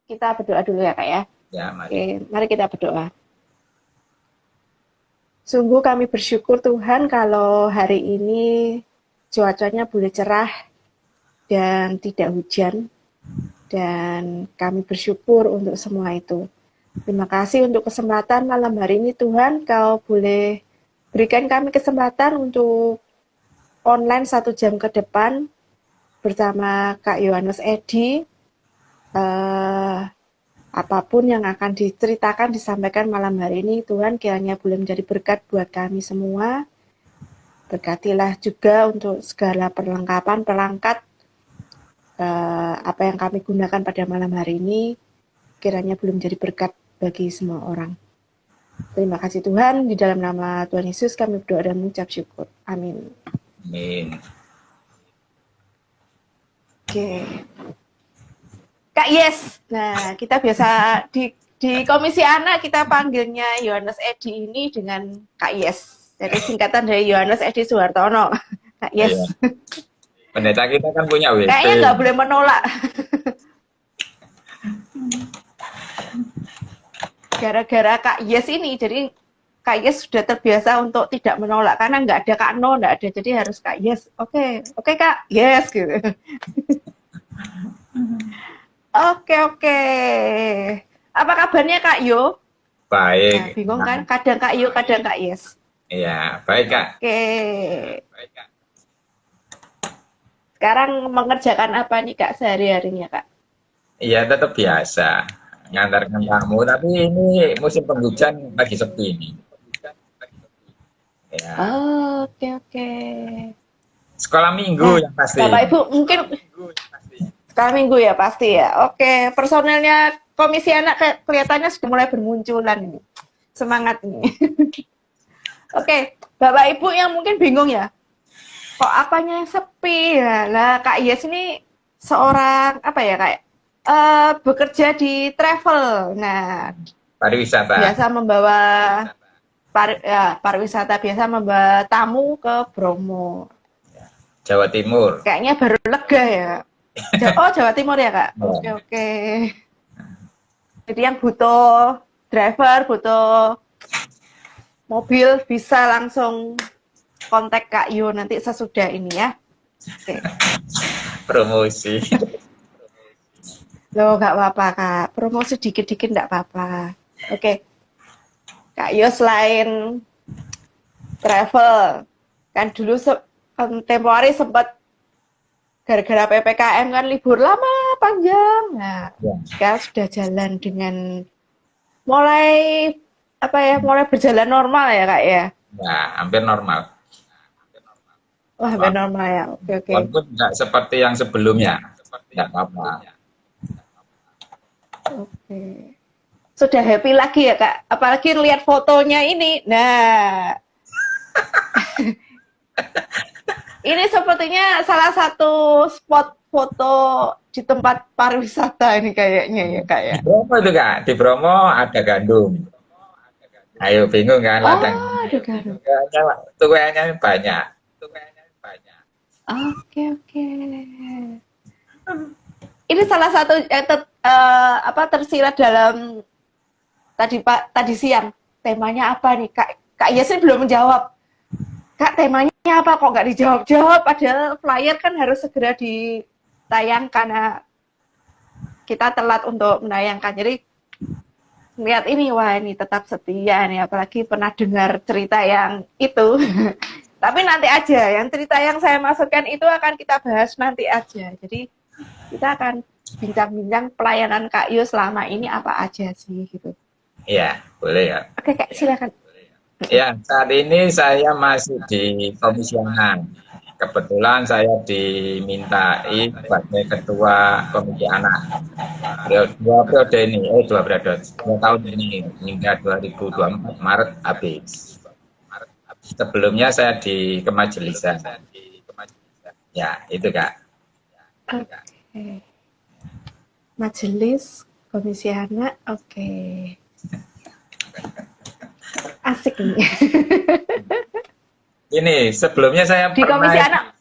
kita berdoa dulu ya Kak ya. Ya, mari. Oke, mari kita berdoa. Sungguh kami bersyukur Tuhan kalau hari ini cuacanya boleh cerah dan tidak hujan. Dan kami bersyukur untuk semua itu. Terima kasih untuk kesempatan malam hari ini Tuhan, Kau boleh berikan kami kesempatan untuk online 1 jam ke depan bersama Kak Yohanes Edi. Apapun yang akan diceritakan, disampaikan malam hari ini, Tuhan kiranya boleh menjadi berkat buat kami semua. Berkatilah juga untuk segala perlengkapan, perangkat, apa yang kami gunakan pada malam hari ini, kiranya boleh menjadi berkat bagi semua orang. Terima kasih Tuhan, di dalam nama Tuhan Yesus kami berdoa dan mengucap syukur. Amin. Amin. Oke. Kak Yes, nah kita biasa di Komisi Anak kita panggilnya Yohanes Edi ini dengan Kak Yes. Jadi singkatan dari Yohanes Edi Suhartono. Kak Yes. Iya. Pendeta kita kan punya WP. Kayaknya nggak boleh menolak. Gara-gara Kak Yes ini, jadi Kak Yes sudah terbiasa untuk tidak menolak karena nggak ada Kak No, nggak ada, jadi harus Kak Yes. Oke Kak, yes gitu. Oke. Apa kabarnya Kak Yo? Baik. Nah, bingung kan? Kadang Kak Yo, kadang Kak Yes. Iya, baik Kak. Oke. Sekarang mengerjakan apa nih Kak sehari-harinya Kak? Iya, tetap biasa. Ngantarkan tamu, tapi ini musim penghujan lagi sepi ini. Ya. Oke. Sekolah minggu yang pasti. Bapak Ibu mungkin sekarang minggu ya pasti ya. Oke, personelnya Komisi Anak kelihatannya sudah mulai bermunculan ini. Semangat ini. Oke, Bapak Ibu yang mungkin bingung ya. Kok apanya yang sepi ya? Lah Kak Yes ini seorang apa ya kayak bekerja di travel. Nah, Pariwisata. biasa membawa pariwisata, biasa membawa tamu ke Bromo. Jawa Timur. Kayaknya baru lega ya. Oh, Jawa Timur ya, Kak? Oke. Jadi yang butuh driver, butuh mobil, bisa langsung kontak Kak Yo nanti sesudah ini ya. Oke. Promosi. Loh, nggak apa-apa, Kak. Promosi dikit-dikit nggak apa-apa. Oke. Kak Yo selain travel, kan dulu tempo hari sempat gara-gara PPKM kan libur lama panjang. Nah, sekarang sudah jalan dengan mulai berjalan normal ya Kak ya. Ya, hampir normal. Wah, hampir normal ya. Oke. Walaupun tidak seperti yang sebelumnya. Tidak apa-apa. Oke. Sudah happy lagi ya Kak. Apalagi lihat fotonya ini. Nah. Ini sepertinya salah satu spot foto di tempat pariwisata ini kayaknya ya Kak ya. Di Bromo itu Kak, di Bromo ada gandum. Ayo bingung kan? Ada gandum. Tuanya banyak. Oke. Ini salah satu tersirat dalam tadi siang. Temanya apa nih Kak Yasin belum menjawab. Kak, temanya apa kok nggak dijawab-jawab? Padahal flyer kan harus segera ditayangkan. Nah, kita telat untuk menayangkan. Jadi lihat ini, wah ini tetap setia nih. Apalagi pernah dengar cerita yang itu. Tapi nanti aja. Yang cerita yang saya masukkan itu akan kita bahas nanti aja. Jadi kita akan bincang-bincang pelayanan Kak Yo selama ini apa aja sih gitu. Iya, boleh ya. Oke, Kak, silakan. Ya, saat ini saya masih di Komisi Anak. Kebetulan saya dimintai sebagai Ketua Komisi Anak. Dua tahun ini hingga 2024 Maret habis. Sebelumnya saya di Kemajelisan. Ya, itu Kak. Oke. Majelis Komisi Anak, oke. Asik nih. Ini sebelumnya saya di Komisi Anak.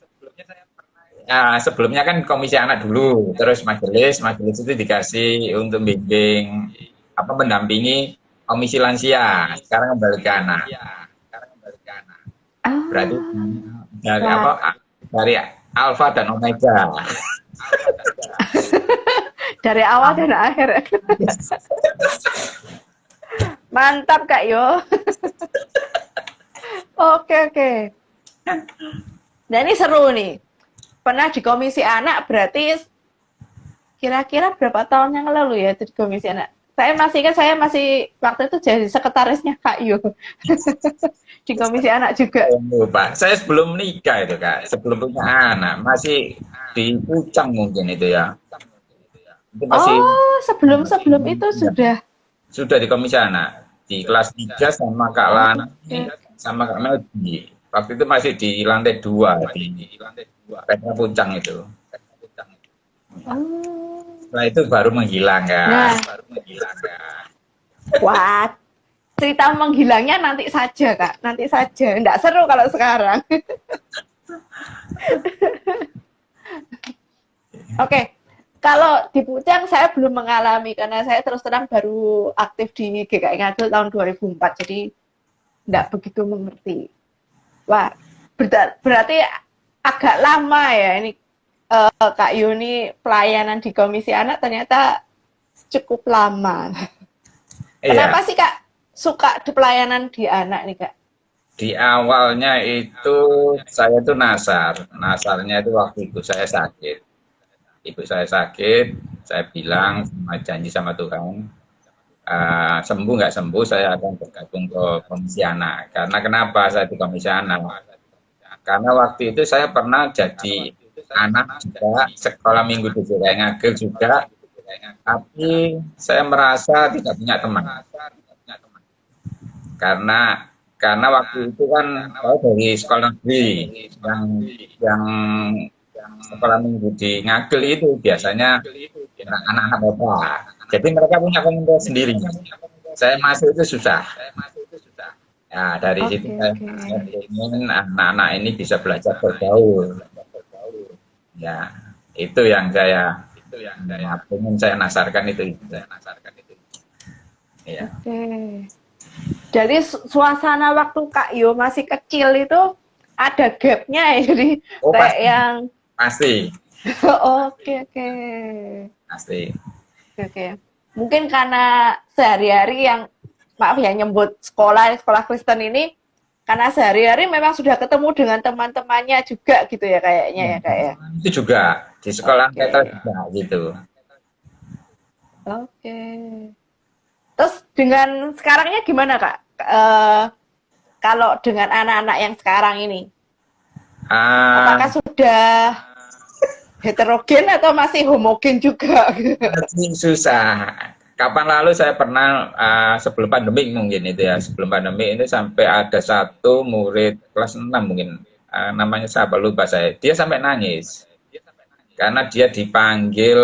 Nah, sebelumnya kan komisi anak dulu, terus majelis, majelis itu dikasih untuk bimbing apa mendampingi komisi lansia. Sekarang kembali ke anak. Berarti Ah, dari wah, apa? Dari alfa dan omega. dari awal dan akhir. Mantap Kak Yo. Oke, oke. Nah ini seru nih. Pernah di komisi anak berarti kira-kira berapa tahun yang lalu ya di komisi anak? Saya masih waktu itu jadi sekretarisnya Kak Yo di komisi anak juga. Oh, Pak, saya sebelum nikah itu Kak, sebelum punya anak, masih di Pucang mungkin itu ya. Itu masih Oh, sebelum itu ya, sudah. sudah di komisi anak. Di kelas 3 sama Kak Lana, Oke. sama Kak Meldi. Waktu itu masih di lantai 2 di Petra Pucang itu. Oh. Setelah itu baru menghilang Nah, Kak. wah, cerita menghilangnya nanti saja Kak, nanti saja. Nggak seru kalau sekarang. Oke, kalau di Pucang saya belum mengalami karena saya terus terang baru aktif di GKI Ngagel tahun 2004, jadi nggak begitu mengerti. Wah, berarti agak lama ya ini Kak Yuni pelayanan di Komisi Anak ternyata cukup lama. Iya, Kenapa sih Kak suka di pelayanan di anak nih Kak? di awalnya itu saya tuh nasar. Nasarnya itu waktu ibu saya sakit. Ibu saya sakit, saya bilang sama janji sama Tuhan, sembuh nggak sembuh saya akan bergabung ke komisi anak. Karena kenapa saya di komisi anak? Karena waktu itu saya pernah jadi anak juga, sekolah minggu di Jaya Ngagel juga, tapi saya merasa tidak punya teman. Karena waktu itu kan saya dari sekolah negeri yang yang sekolah minggu di Ngagel itu biasanya anak-anak bapak. Jadi mereka punya komunitas sendiri. Saya masuk itu susah. Ya, dari situ Oke, oke. saya ingin anak-anak ini bisa belajar bergaul. Ya, itu yang saya ingin saya nasarkan itu. Ya. Oke. Jadi suasana waktu Kak Yo masih kecil itu ada gapnya ya. Jadi Oh kayak pasti, yang pasti, oke, oke. pasti. Oke, oke. Mungkin karena sehari-hari yang maaf ya nyebut sekolah Kristen ini karena sehari-hari memang sudah ketemu dengan teman-temannya juga gitu ya kayaknya ya Kak ya. Itu juga di sekolah Oke. kita juga gitu. Oke. Terus dengan sekarangnya gimana Kak? Kalau dengan anak-anak yang sekarang ini, Ah, apakah sudah heterogen atau masih homogen juga? masih susah. Kapan lalu saya pernah sebelum pandemi mungkin itu ya, sebelum pandemi ini sampai ada satu murid kelas 6 mungkin, namanya siapa lupa saya. Dia sampai nangis karena dia dipanggil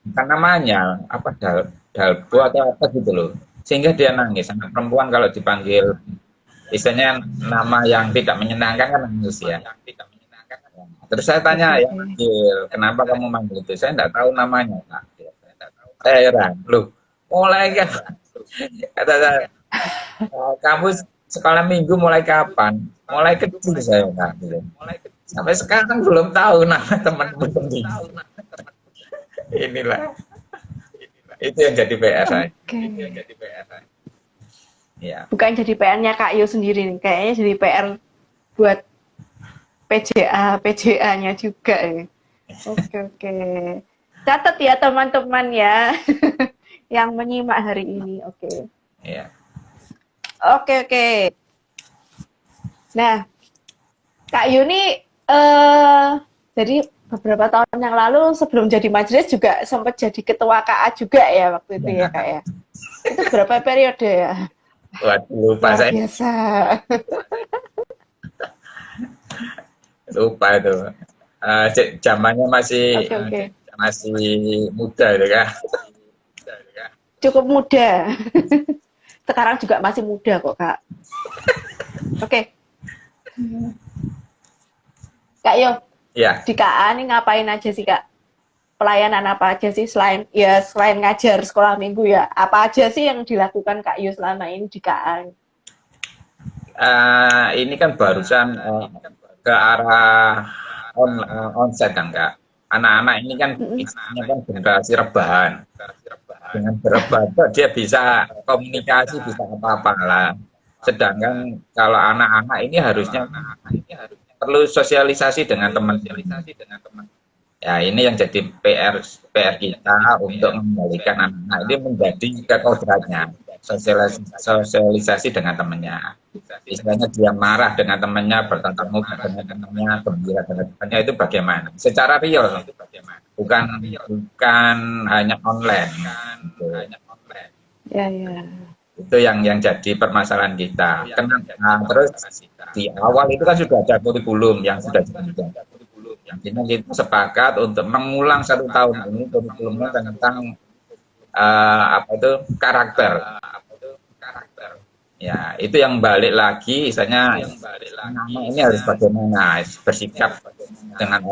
bukan namanya apa dalbo atau apa gitu loh. Sehingga dia nangis. Anak perempuan kalau dipanggil istilahnya nama yang tidak menyenangkan kan nangis ya. Terus saya tanya, Oke, ya manggil, kenapa kamu manggil itu? Saya tidak tahu namanya. Pak. Saya heran, loh, mulai kan, kata saya, kamu sekolah minggu mulai kapan? Mulai kecil saya Pak. Gitu. Sampai sekarang belum tahu nama teman-teman ini. Inilah, itu yang jadi PR saya. oke. Ya, Bukan jadi PR-nya Kak Yo sendiri nih, kayaknya jadi PR buat PJA-nya juga ya. Oke, oke. Catat ya teman-teman ya yang menyimak hari ini. Oke. ya. Oke, oke. Nah, Kak Yuni jadi beberapa tahun yang lalu sebelum jadi majelis juga sempat jadi ketua KA juga ya waktu itu ya Kak ya. Itu berapa periode ya? Waduh, lupa Luar saya, biasa. lupa itu. Zamannya masih Oke, oke. masih muda itu kan. Cukup muda. Sekarang juga masih muda kok Kak. Oke. Kak Yo, Ya, Di KA ini ngapain aja sih Kak? Pelayanan apa aja sih selain selain ngajar sekolah minggu ya? Apa aja sih yang dilakukan Kak Yu selama ini di KA? ini kan barusan ke arah onset kan Kak. Anak-anak ini kan Mm-mm. istilahnya kan generasi rebahan. Dengan berebahan tuh dia bisa komunikasi, bisa apa-apa lah. Sedangkan kalau anak-anak ini harusnya perlu sosialisasi dengan teman-teman. Ya, ini yang jadi PR kita untuk mengembalikan anak-anak ini menjadi ke kodratnya. Sosialisasi dengan temannya. Istilahnya dia marah dengan temannya, bertatap muka dengan temannya, gembira dengan temannya itu bagaimana? Secara real, bukan bukan hanya online. Gitu. Ya, ya. Itu yang jadi permasalahan kita. Nah, terus di awal itu kan sudah ada kurikulum yang sudah dibuat. Intinya kita sepakat untuk mengulang 1 tahun ini kurikulumnya tentang apa itu karakter. Ya, itu yang balik lagi, misalnya nama ini harus bagaimana, bersikap dengan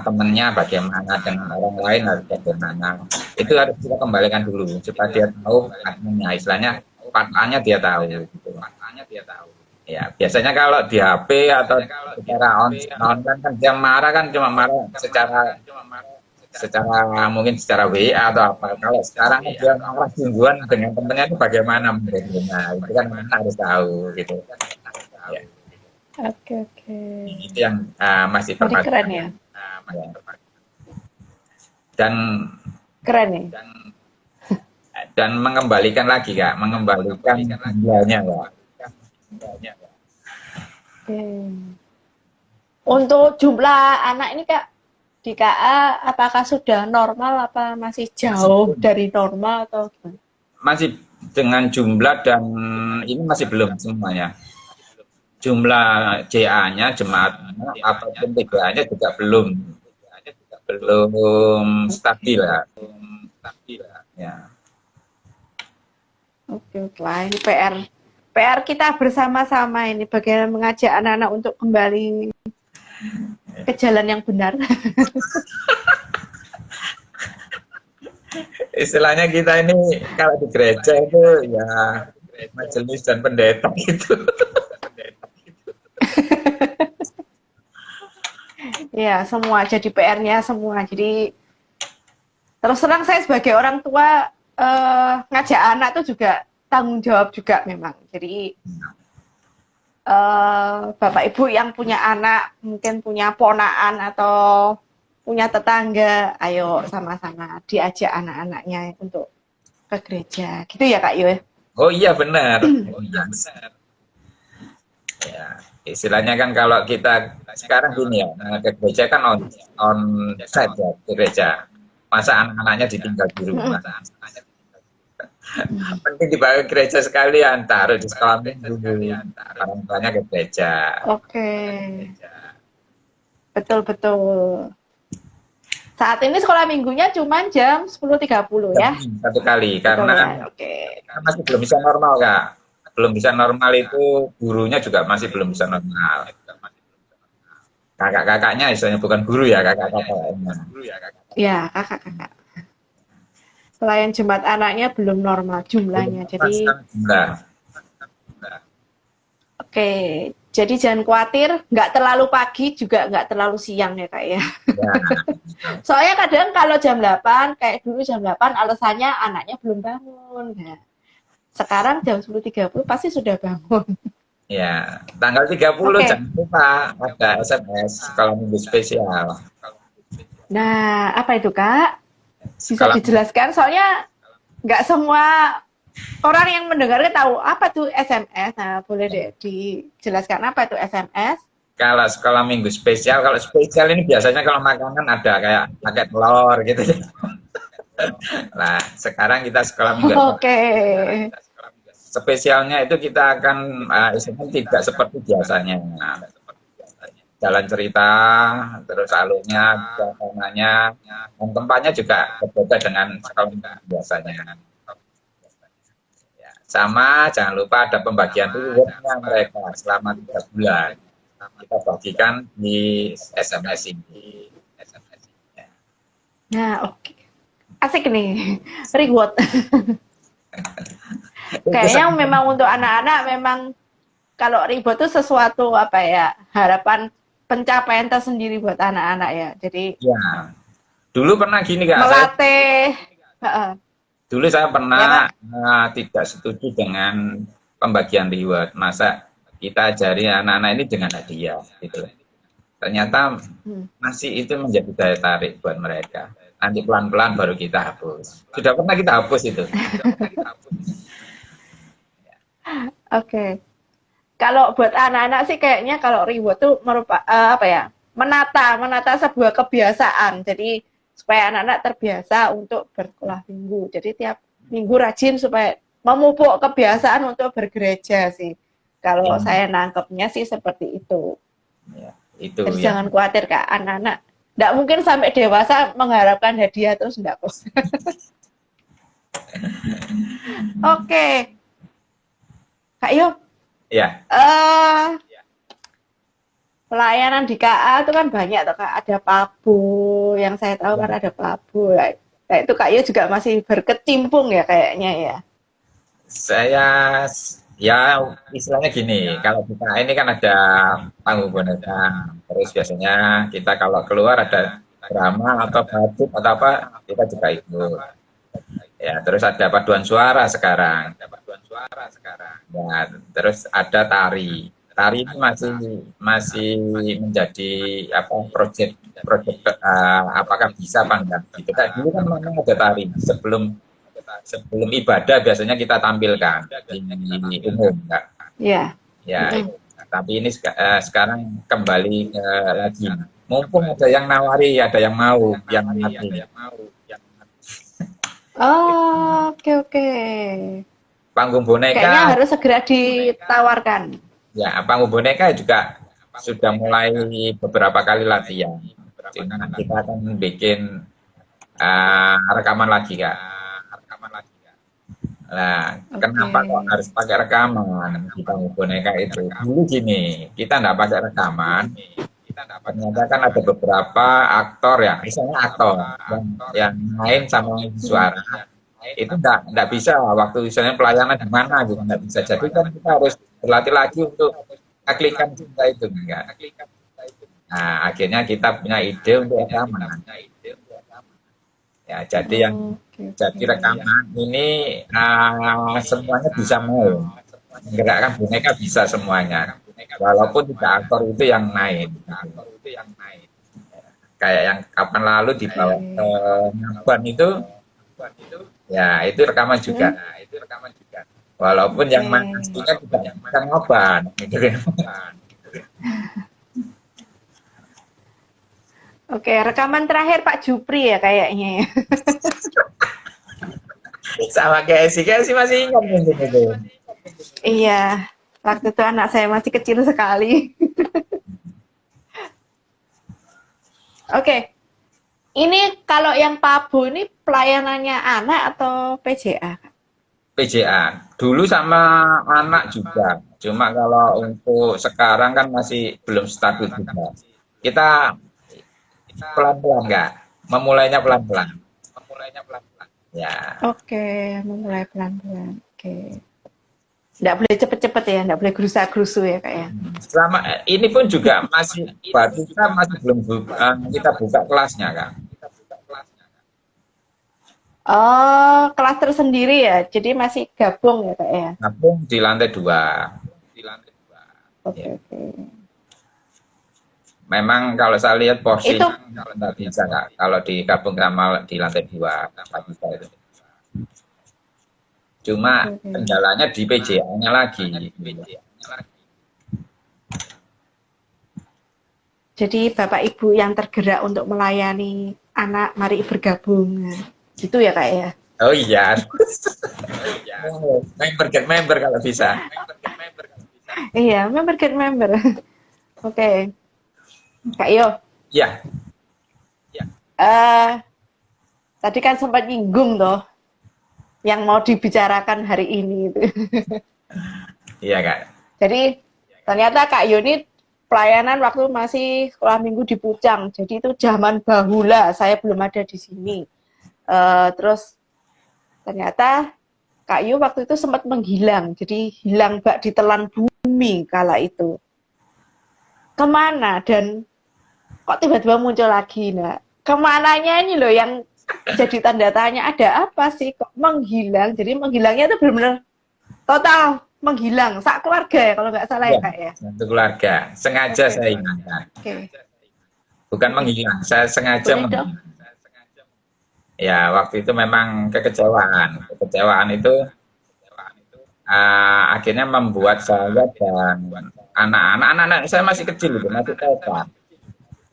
temannya bagaimana, dengan orang lain harus bagaimana. Itu harus kita kembalikan dulu supaya dia tahu adminnya, istilahnya patahnya dia tahu. Gitu. Ya, biasanya kalau di HP atau secara online kan dia marah kan cuma marah secara mungkin secara WA atau apa. Kalau sekarang dia marah sungguhan dengan temennya itu bagaimana menjadinya, itu kan kita harus tahu gitu. Ya, Oke, oke. itu yang masih Jadi keren permasalahan. ya. Ya. Dan Keren ya. mengembalikan lagi Kak, mengembalikan jumlahnya Kak. Oke. Untuk jumlah anak ini Kak di KA apakah sudah normal apa masih jauh dari normal atau gimana? Masih dengan jumlah dan ini masih belum semuanya. Jumlah JA-nya, jemaatnya ataupun TBA-nya juga belum stabil ya. Ya. Oke, oke. Wah, ini PR kita bersama-sama ini bagaimana mengajak anak-anak untuk kembali ke jalan yang benar. Istilahnya kita ini kalau di gereja itu ya majelis dan pendeta gitu. Ya, semua jadi PR-nya semua. Jadi terus terang saya sebagai orang tua ngajak anak tuh juga tanggung jawab juga memang. Jadi Bapak Ibu yang punya anak, mungkin punya ponaan atau punya tetangga, ayo sama-sama diajak anak-anaknya untuk ke gereja. Gitu ya Kak Yul? Oh iya benar. Ya, istilahnya kan kalau kita sekarang gini ya, ke gereja kan on site ya gereja. Masa anak-anaknya ditinggal di rumah. Penting dibawa ke gereja sekalian, taruh di sekolah minggu. Orang tuanya ke gereja. Oke. Betul-betul. Saat ini sekolah minggunya cuma jam 10.30 ya? Satu kali, Betul karena ya? Oke. masih belum bisa normal Kak. Belum bisa normal itu gurunya juga masih belum bisa normal. Kakak-kakaknya istilahnya bukan guru ya, kakak-kakaknya. Ya, kakak-kakak. Selain jemaat anaknya belum normal jumlahnya. Jadi, Nah, oke. Jadi jangan khawatir, nggak terlalu pagi juga nggak terlalu siang ya Kak ya. ya. Soalnya kadang kalau jam 8, kayak dulu jam 8 alasannya anaknya belum bangun. Nah, sekarang jam 10.30 pasti sudah bangun. Ya, tanggal 30 Oke. jangan lupa ada SMS sekolah minggu spesial. Nah, apa itu Kak? Bisa Sekolah dijelaskan? Soalnya nggak semua orang yang mendengarnya tahu apa tuh SMS. Nah, boleh deh dijelaskan apa itu SMS? kalau sekolah minggu spesial, kalau spesial ini biasanya kalau makanan ada kayak paket telur gitu. Nah, sekarang kita sekolah minggu Oke. spesialnya itu kita akan istilahnya tidak seperti biasanya. Jalan cerita, terus alurnya, suasananya, dan tempatnya juga berbeda dengan sekolah minggu biasanya. Ya, sama jangan lupa ada pembagian rewardnya mereka selama 3 bulan. kita bagikan di SMS ini. Ya. Nah, oke. Asik nih. Reward. Kayaknya memang untuk anak-anak memang kalau reward itu sesuatu apa ya, harapan pencapaian tersendiri buat anak-anak ya. Jadi Ya, dulu pernah gini Kak, melatih. dulu saya Ya, pernah Kak. tidak setuju dengan pembagian reward. Masa kita ajari anak-anak ini dengan hadiah gitu. Ternyata masih itu menjadi daya tarik buat mereka. Nanti pelan-pelan baru kita hapus. Sudah pernah kita hapus itu. Oke. Kalau buat anak-anak sih kayaknya kalau reward tuh merupakan apa ya? Menata sebuah kebiasaan. Jadi supaya anak-anak terbiasa untuk bersekolah minggu. Jadi tiap minggu rajin supaya memupuk kebiasaan untuk bergereja sih. Kalau saya nangkepnya sih seperti itu. Ya, itu jadi ya. jangan khawatir Kak, anak-anak. Nggak mungkin sampai dewasa mengharapkan hadiah terus nggak kos. Oke. Kak Yo, Ya, pelayanan di KA itu kan banyak tuh Kak. Ada Pabu, yang saya tahu kan ada Pabu. Nah, itu Kak Yo juga masih berkecimpung ya kayaknya ya. saya ya istilahnya gini, kalau kita ini kan ada panggung boneka, terus biasanya kita kalau keluar ada drama atau batuk atau apa, kita juga ikut. Ya, terus ada paduan suara sekarang. Ya, terus ada tari. Tari ini masih menjadi apa proyek apakah bisa apa enggak. Kita dulu kan memang ada tari sebelum ibadah biasanya kita tampilkan di umum, Kak. Iya. Ya, tapi ini sekarang kembali lagi. Mumpung ada yang nawari, ada yang mau, yang nanti. Oh, oke. Panggung boneka. Kayaknya harus segera ditawarkan. Ya, panggung boneka juga sudah mulai beberapa kali latihan. Kita akan bikin rekaman lagi, Kak. Nah, kenapa kok harus pakai rekaman di panggung boneka itu? Dulu gini, kita nggak pakai rekaman. Ternyata kan ada beberapa aktor ya, misalnya aktor yang main sama suara itu nggak bisa waktu misalnya pelayanan di mana gitu nggak bisa. Jadi kan kita harus berlatih lagi untuk aklikan cinta itu enggak. Nah, akhirnya kita punya ide untuk rekaman. Ya, jadi jadi rekaman ini semuanya bisa mau. Menggerakkan boneka bisa semuanya. Walaupun tidak aktor itu yang main. Kayak yang kapan lalu dibawa ke Ngaban itu, ya itu rekaman juga. Walaupun yang main aslinya tidak Ngaban. Gitu. Oke, rekaman terakhir Pak Jupri ya kayaknya. Sama kayak sih masih ingat mungkin itu. Iya, waktu itu anak saya masih kecil sekali. Oke, ini kalau yang Pabu ini pelayanannya anak atau PJA? PJA. Dulu sama anak juga. Cuma kalau untuk sekarang kan masih belum stabil juga. Kita pelan-pelan nggak? Memulainya pelan-pelan. Ya. Oke, memulai pelan-pelan. Oke. Nggak boleh cepet-cepet ya, nggak boleh gerusa-gerusu ya Kak ya. Selama ini pun juga masih baru kita masih belum kita buka kelasnya Kak. Oh, kelas tersendiri ya, jadi masih gabung ya Kak ya. Gabung di lantai 2. Oke. Memang kalau saya lihat porsi Itu nggak bisa Kak. Kalau digabung sama di lantai 2 nggak bisa itu. Cuma kendalanya di PJA-nya lagi. jadi Bapak Ibu yang tergerak untuk melayani anak, mari bergabung. Gitu ya Kak ya. Oh iya. Member kalau bisa. Iya, member get member. Oke. Kak Yo. Iya. Tadi kan sempat nyinggung toh yang mau dibicarakan hari ini itu. Iya Kak. Jadi ternyata Kak Yo ini pelayanan waktu masih sekolah minggu di Pucang. Jadi itu zaman bahula, saya belum ada di sini. Terus ternyata Kak Yu waktu itu sempat menghilang. Jadi hilang bak ditelan bumi kala itu. Kemana dan kok tiba-tiba muncul lagi? Nah, kemananya ini loh yang jadi tanda tanya, ada apa sih kok menghilang? Jadi menghilangnya itu benar-benar total menghilang, sak keluarga ya kalau nggak salah ya Kak ya? Satu keluarga, sengaja Oke. saya hilangkan. Oke. Bukan menghilang, saya sengaja Boleh dong. menghilang. Ya, waktu itu memang kekecewaan. Kekecewaan itu akhirnya membuat saya dan anak-anak saya masih kecil itu, masih TK.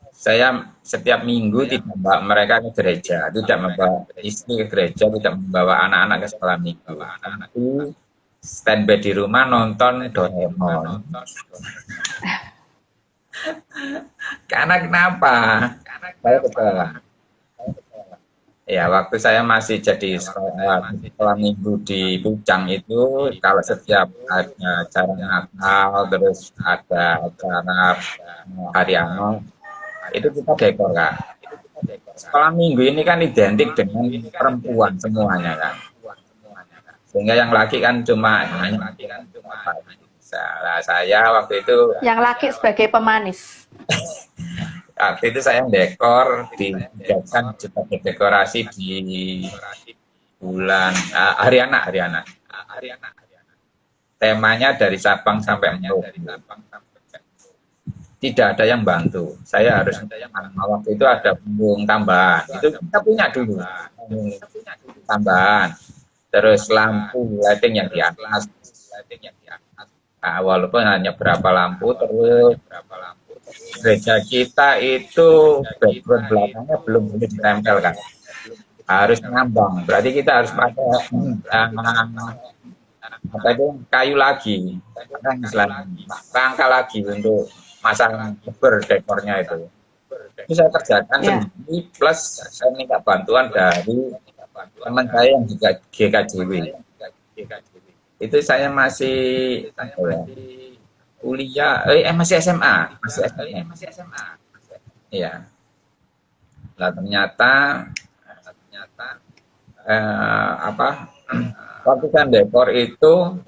Saya setiap minggu tidak membawa mereka ke gereja, tidak membawa istri ke gereja, tidak membawa anak-anak ke sekolah minggu. Tapi standby di rumah nonton Doraemon. Karena kenapa? Saya kecewa. Ya, waktu saya masih jadi sekolah minggu di Pucang itu, kalau setiap ada acara Natal, terus ada acara Hari Amal, itu kita dekor, Kak. Sekolah minggu ini kan identik dengan perempuan semuanya, kan. Sehingga yang laki kan cuma hanya nah, saya waktu itu Yang laki sebagai pemanis. waktu itu saya dekor dibuatkan sebagai dekorasi di bulan hari anak. Temanya dari Sabang sampai Merauke. Tidak ada yang bantu. Saya harus waktu itu ada punggung tambahan. Itu kita punya dulu punggung tambahan. Terus lampu lighting yang di atas. Nah, walaupun hanya berapa lampu, terus gereja kita itu background belakangnya belum boleh ditempel, kan, harus ngambang. Berarti kita harus pakai apa itu kayu lagi, rangka lagi untuk masang dekornya itu. Itu saya kerjakan sendiri, plus saya minta bantuan dari teman saya yang juga GKJW. Itu saya masih kuliah, masih SMA. Iya. Nah, ternyata waktu kan dekor itu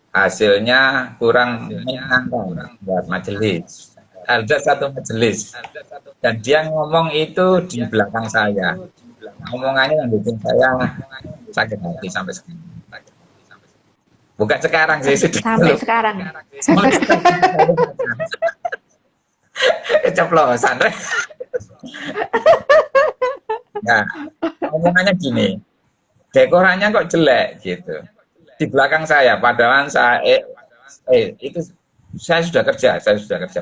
hasilnya kurang menyenangkan buat majelis. Ada satu majelis dan dia ngomong itu di belakang saya. Ngomongannya yang bikin saya sakit hati sampai sekarang. Bukan sekarang sih, sampai sekarang. Keceplosan. Nah, omongannya gini, dekorannya kok jelek gitu. Di belakang saya, padahal saya itu saya sudah kerja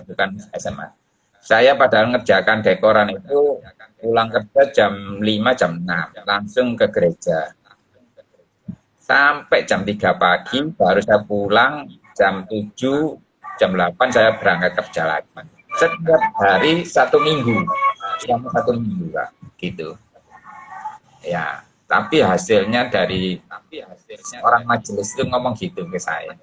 bukan SMA. Saya padahal ngerjakan dekoran itu pulang kerja jam 5, jam 6, langsung ke gereja. Sampai jam 3 pagi baru saya pulang, jam 7, jam 8 saya berangkat kerja lagi. Setiap hari 1 minggu, selama 1 minggu, Kak, gitu. Ya, tapi hasilnya dari orang majelis itu ngomong gitu ke saya.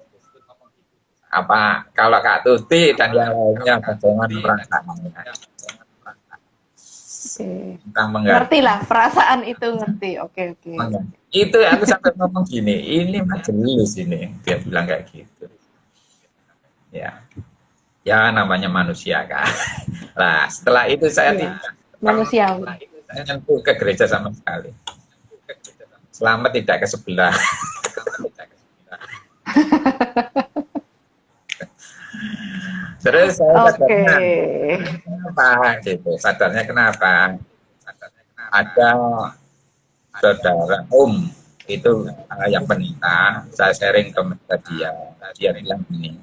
Apa kalau Kak Tuti dan yang lainnya bagaimana perasaannya? Ngerti lah perasaan itu, ngerti. Oke. Itu aku sampai ngomong gini, ini majelis ini, dia bilang kayak gitu. Ya namanya manusia, Kak. Nah, setelah itu saya tidak manusiawi. Saya nyentuh ke gereja sama sekali. Selama tidak ke sebelah. Terus saya sadarnya kenapa? Ada saudara itu yang penita, saya sharing ke dia bilang gini,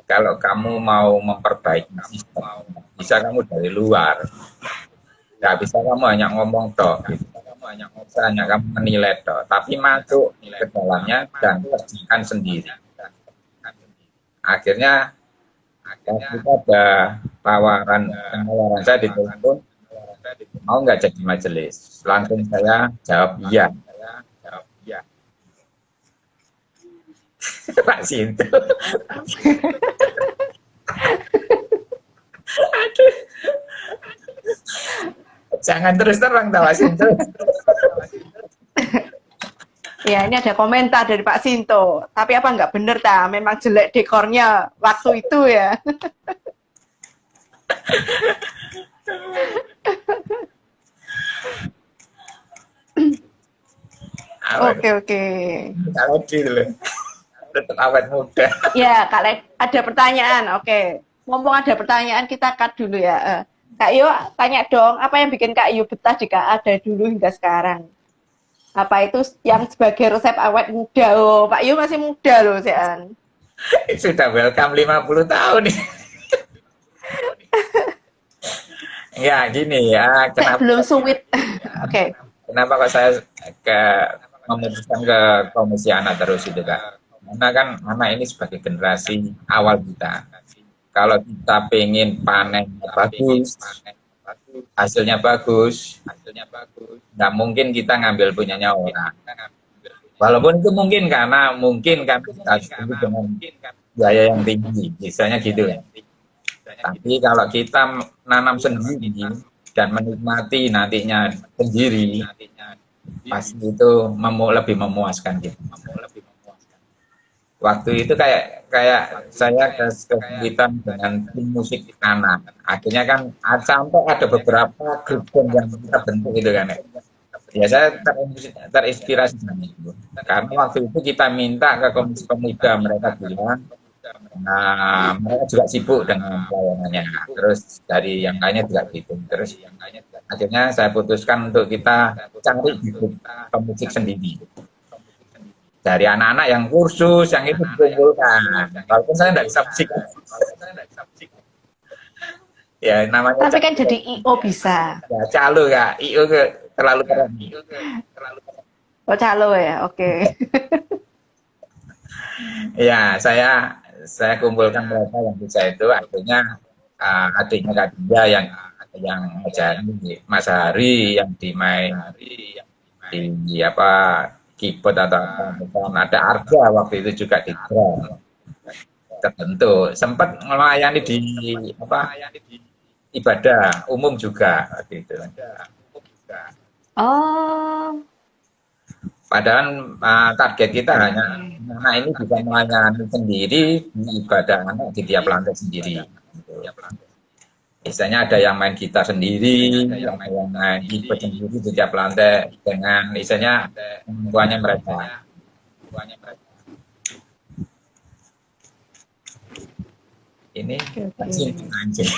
kalau kamu mau memperbaiki sistem, bisa kamu dari luar, nggak bisa kamu hanya ngomong toh, gitu. Hanya kamu menilai toh, tapi masuk ke dalamnya dan kerjakan sendiri. Akhirnya kita ada tawaran saya ditelepon, mau nggak jadi majelis? Langsung saya jawab iya. Pak Sintu. Jangan terus terang tawa Sinto. Ya, ini ada komentar dari Pak Sinto. Tapi apa nggak bener ta? Memang jelek dekornya waktu itu ya. Oke, oke. Kalau dulu tetap awet muda. Ya, Kak Lek, ada pertanyaan. Oke. Ngomong ada pertanyaan, kita cut dulu ya. Kak Yu, tanya dong, apa yang bikin Kak Yu betah di KA dari dulu hingga sekarang? Apa itu yang sebagai resep awet muda? Oh, Pak Yu masih muda loh, Sean. Sudah welcome 50 tahun nih. Ya, gini ya. Saya belum suwit. Oke. Kenapa kok saya memutuskan ke komisi anak terus itu, Kak? Karena kan anak ini sebagai generasi awal kita. Kalau kita pengen panen bagus, hasilnya bagus, nggak mungkin kita ngambil punyanya orang. Walaupun itu mungkin karena kita dengan biaya yang tinggi, misalnya gitu ya. Tapi kalau kita nanam sendiri dan menikmati nantinya sendiri, pasti itu lebih memuaskan gitu. Waktu itu kayak saya kesulitan dengan tim musik anak. Akhirnya kan sampai ada beberapa grup band yang kita bentuk gitu kan ya. Ya saya terinspirasi dengan itu. Karena waktu itu kita minta ke komisi pemuda, mereka bilang nah, mereka juga sibuk dengan pelayanannya. Terus dari yang lainnya juga gitu. Terus akhirnya saya putuskan untuk kita cari grup pemusik sendiri. Dari anak-anak yang kursus, yang itu dikumpulkan. Walaupun saya tidak bisa musik. Ya, namanya. Tapi kan jadi IO bisa. Ya, calo ya, IO terlalu keren. Oh, calo ya, oke. Ya, saya kumpulkan mereka yang bisa itu. Akhirnya adiknya Kak Dia yang ngajari Mas Hari yang dimain di apa keyboard atau apa. Ada Arga waktu itu juga di drum tertentu. Sempat melayani di ibadah umum juga gitu. Oh. Padahal target kita hanya ini bisa melayani sendiri di ibadah anak di tiap lantai sendiri. Misalnya ada yang main gitar sendiri, yang main keyboard sendiri di tiap lantai dengan misalnya semuanya mereka. Ini anjing.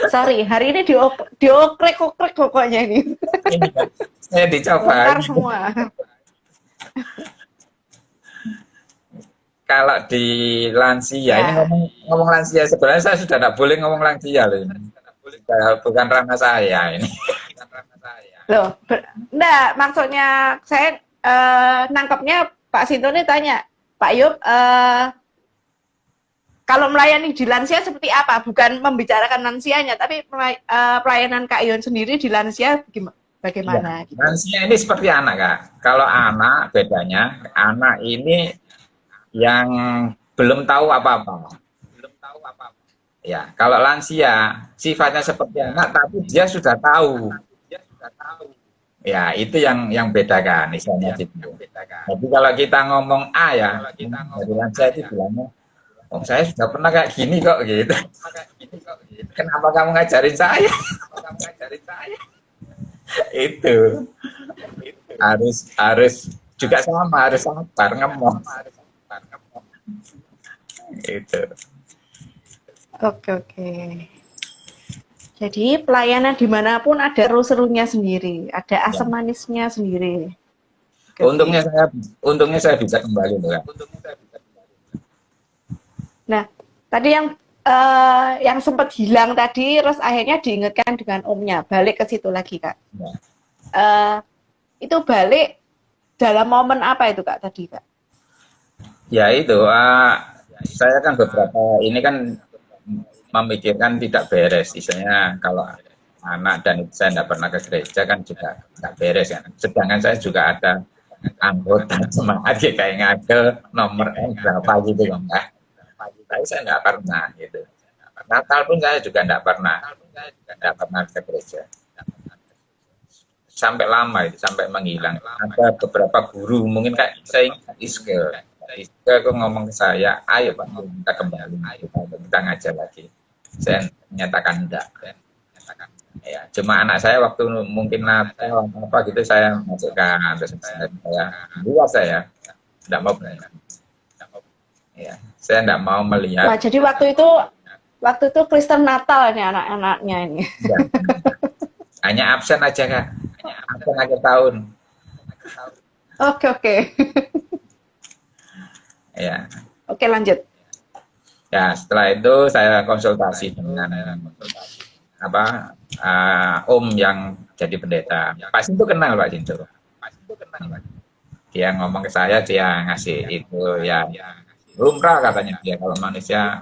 Sorry, hari ini diokrek-okrek pokoknya ini. Ini saya dicoba. Bongkar semua. Kalau di lansia, ini ngomong lansia, sebenarnya saya sudah tidak boleh ngomong lansia loh ini. Bukan ranah saya ini. Loh, enggak, maksudnya saya nangkepnya Pak Sinto ini tanya, Pak Yub, kalau melayani di lansia seperti apa? Bukan membicarakan lansianya, tapi pelayanan Kak Ion sendiri di lansia bagaimana? Ya, gitu. Lansia ini seperti anak, Kak. Kalau anak, bedanya, anak ini yang belum tahu apa-apa. Ya, kalau lansia sifatnya seperti anak, tapi dia sudah tahu. Ya, itu yang bedakan, misalnya gitu. Jadi kalau kita ngomong A ya, dari lansia itu bilangnya, oh saya sudah pernah kayak gini kok gitu. Kenapa kamu ngajarin saya? Itu harus juga sama, harus sabar ngomong. Itu. Oke. Jadi pelayanan dimanapun ada seru-serunya sendiri, ada asam manisnya sendiri. Untungnya saya bisa kembali loh. Nah, tadi yang sempat hilang tadi, terus akhirnya diingatkan dengan omnya, balik ke situ lagi, Kak. Itu balik dalam momen apa itu, Kak, tadi, Kak? Ya itu, saya kan beberapa ini kan memikirkan tidak beres, misalnya kalau anak dan saya tidak pernah ke gereja kan juga tidak beres kan. Sedangkan saya juga ada anggota jemaat kayak ngagel nomor berapa gitu kan, tapi saya nggak pernah gitu. Natal pun saya juga enggak pernah ke gereja. Sampai lama itu, sampai menghilang. Ada beberapa guru, mungkin kayak saya ingat Iske kok ngomong ke saya, ayo Pak, kita kembali, kita ngajar lagi. Saya menyatakan enggak. Ya, cuma anak saya waktu mungkin Natal apa gitu saya masukkan, terus saya luas saya enggak mau berani. Ya, saya enggak mau melihat. Wah, jadi waktu itu Kristen Natal nih anak-anaknya ini. Ya. Hanya absen aja Kak. Absen akhir tahun. Oke. Ya. Oke, lanjut. Ya, setelah itu saya konsultasi dengan Om yang jadi pendeta. Pak Sinto kenal Pak Sinto. Dia ngomong ke saya, dia ngasih itu ya lumrah katanya dia kalau manusia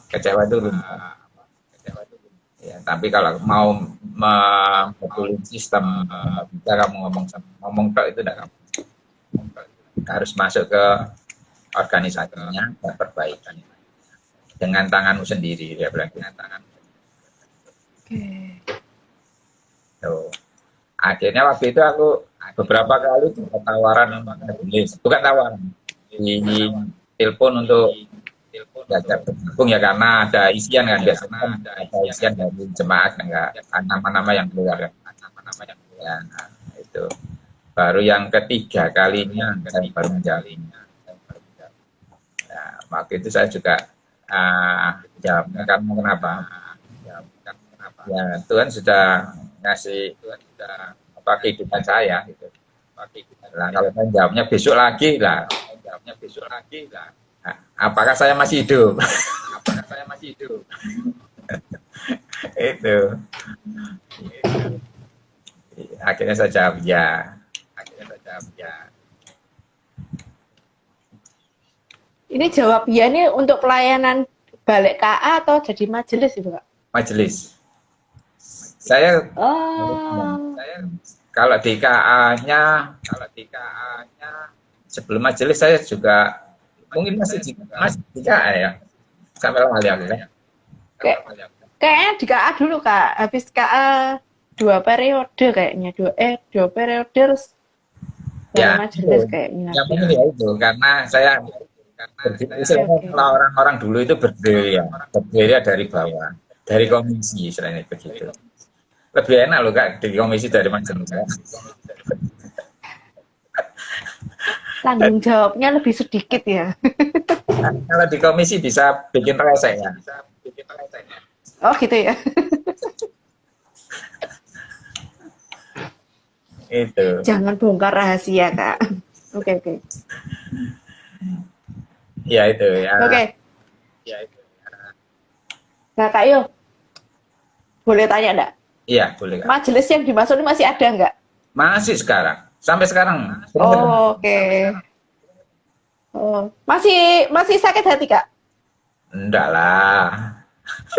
kecewa itu lumrah. Ya, tapi kalau mau membetulin sistem bisa kamu ngomong itu tidak harus masuk ke organisasinya dan perbaikan dengan tanganmu sendiri dia bilang dengan tangan. Tuh. Akhirnya waktu itu aku beberapa kali dapat tawaran bukan tawaran di telepon untuk diajak bergabung ya karena ada isian kan biasanya ada isian dari jemaat enggak nama-nama yang keluar ya itu baru yang ketiga kalinya saya baru menjalin. Nah, waktu itu saya juga jawabnya kamu kenapa? Ya Tuhan sudah ngasih kehidupan saya gitu. Nah, kalau saya jawabnya besok lagi lah. Nah, apakah saya masih hidup? Itu. Akhirnya saya jawab ya. Ini jawab ya ini untuk pelayanan balik KA atau jadi majelis Ibu Kak? Majelis. Saya kalau di KA-nya sebelum majelis saya juga mungkin masih di KA ya. Sampai lama ya. Kayaknya di KA dulu Kak, habis KA 2 periode kayaknya, 2 periode terus ya, majelis kayaknya. Yang penting ya itu karena saya kalau orang-orang dulu itu berdiri dari bawah, dari komisi istilahnya begitu. Lebih enak loh Kak di komisi dari majelis. Tanggung jawabnya lebih sedikit ya. Kalau di komisi bisa bikin rese ya. Oh gitu ya. Itu. Jangan bongkar rahasia Kak. Oke. Ya itu ya. Oke. Nah Kak Yo, boleh tanya enggak? Iya boleh Kak. Majelis yang dimaksud ini masih ada enggak? Masih sekarang. Sampai sekarang. Oh, oke. Oh, masih sakit hati Kak? Enggak lah.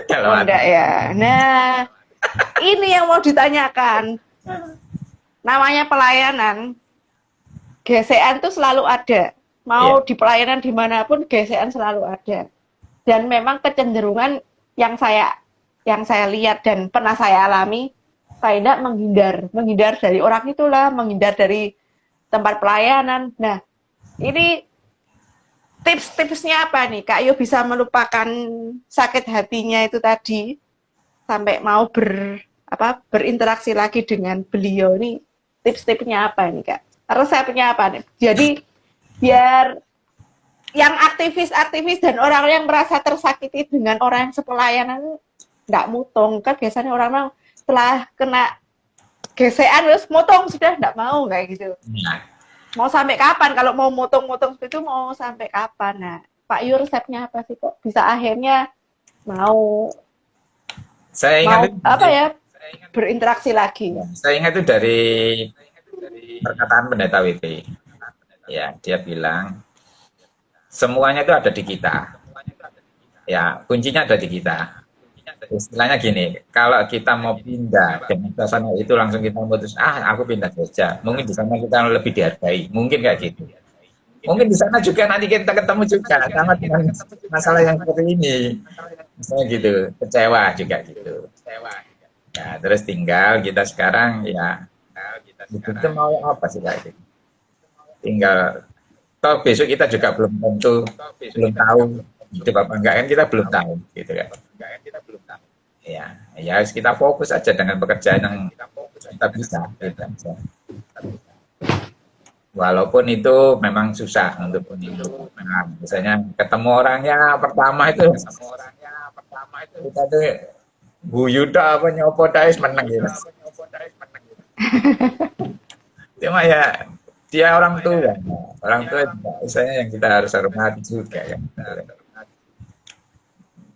Kalau enggak ya. Nah, ini yang mau ditanyakan. Namanya pelayanan, gesekan tuh selalu ada. Mau di pelayanan dimanapun gesekan selalu ada. Dan memang kecenderungan yang saya lihat dan pernah saya alami, saya menghindar dari orang itulah, menghindar dari tempat pelayanan. Nah, ini tips-tipsnya apa nih Kak Yo bisa melupakan sakit hatinya itu tadi sampai mau berinteraksi lagi dengan beliau ini, tips-tipsnya apa nih Kak? Resepnya apa nih? Jadi biar yang aktivis-aktivis dan orang yang merasa tersakiti dengan orang yang sepelayanan nggak mutung, kan biasanya orang setelah kena gesekan terus motong sudah nggak mau kayak gitu. Mau sampai kapan kalau mau motong-motong seperti itu mau sampai kapan? Nah, Pak Yu resepnya apa sih kok bisa akhirnya mau berinteraksi lagi? Saya ingat itu dari perkataan pendeta WP. Ya, dia bilang semuanya itu ada di kita. Ya, kuncinya ada di kita. Istilahnya gini, kalau kita mau pindah dengan suasana itu langsung kita memutus, aku pindah gereja. Mungkin di sana kita lebih dihargai. Mungkin kayak gitu. Mungkin di sana juga nanti kita ketemu juga sama dengan masalah yang seperti ini. Misalnya gitu, kecewa juga gitu. Ya, terus tinggal kita sekarang ya itu mau apa sih Kak? Tinggal toh besok kita juga belum tentu belum tahu hidup apa enggak kan kita belum tahu gitu kan. Ya, ya harus kita fokus aja dengan pekerjaan yang kita bisa gitu aja. Walaupun itu memang susah untuk itu. Nah, misalnya ketemu orangnya pertama itu kita tuh guyu dah apa nyopo dah wis menang gitu. Cuma ya dia orang tua juga, misalnya yang kita harus hormati juga kan.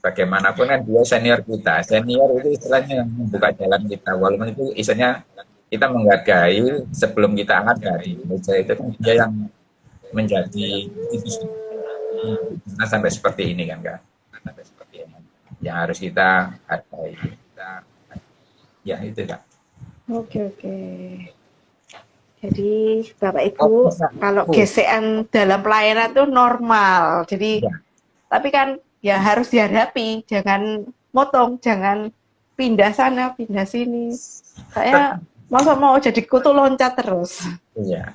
Bagaimanapun kan dia senior kita, senior itu istilahnya yang membuka jalan kita, walaupun itu istilahnya kita menghargai sebelum kita menghargai, itu kan dia yang menjadi nah, sampai seperti ini kan Kak, yang harus kita hargai. Ya itu Kak. Oke, oke. Jadi Bapak Ibu, kalau gesekan dalam pelayanan itu normal. Jadi, Ya. tapi kan ya harus dihadapi, jangan motong, jangan pindah sana, pindah sini. Saya masa mau jadi kutu loncat terus. Iya.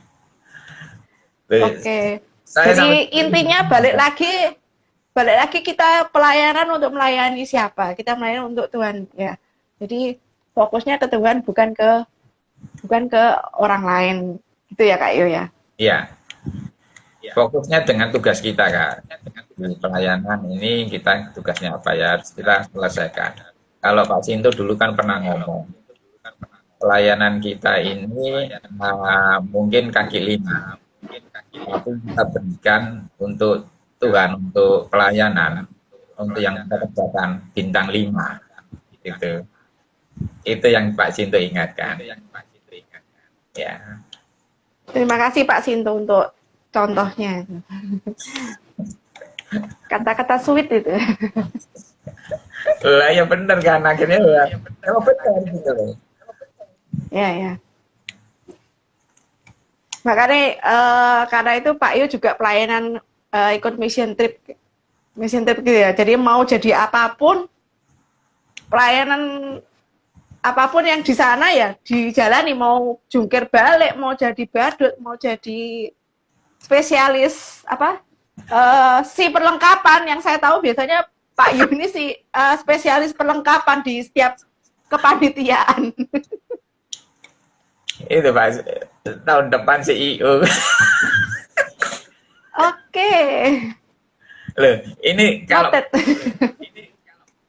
Oke. Jadi intinya balik lagi kita pelayanan untuk melayani siapa? Kita melayani untuk Tuhan ya. Jadi fokusnya ke Tuhan bukan ke orang lain. Gitu ya Kak Yo ya. Iya. Fokusnya dengan tugas kita Kak. Di pelayanan ini kita tugasnya apa ya harus kita selesaikan. Kalau Pak Sinto dulu kan pernah ngomong pelayanan kita ini mungkin kaki lima, tapi kita berikan untuk Tuhan, untuk pelayanan, untuk yang kita kerjakan bintang 5 gitu. Itu yang Pak Sinto ingatkan. Ya. Terima kasih Pak Sinto untuk contohnya. Kata-kata sweet itu. Lah ya benar kan akhirnya ya benar gitu loh. Ya, ya. Makanya karena itu Pak Yu juga pelayanan ikut mission trip gitu ya. Jadi mau jadi apapun pelayanan apapun yang di sana ya dijalani, mau jungkir balik, mau jadi badut, mau jadi spesialis apa si perlengkapan yang saya tahu biasanya Pak Yu ini si spesialis perlengkapan di setiap kepanitiaan. Itu Pak, tahun depan CEO. Oke. Loh, ini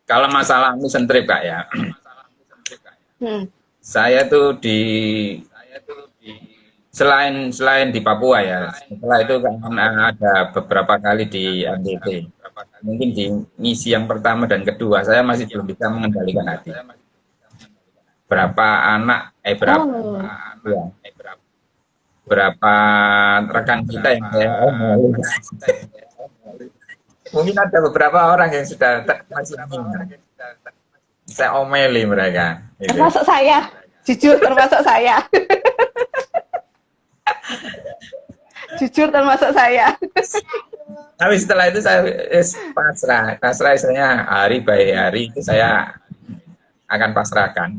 kalau masalah mission trip Kak ya. Saya tuh selain di Papua ya, setelah itu kan ada beberapa kali di NTT. Mungkin di misi yang pertama dan kedua saya masih belum bisa mengendalikan hati. Berapa rekan kita yang saya omongin. Mungkin ada beberapa orang yang sudah masih saya omeli mereka. Gitu. Termasuk saya, jujur termasuk saya. Jujur termasuk saya. Tapi setelah itu saya pasrah istilahnya hari by hari itu saya akan pasrahkan.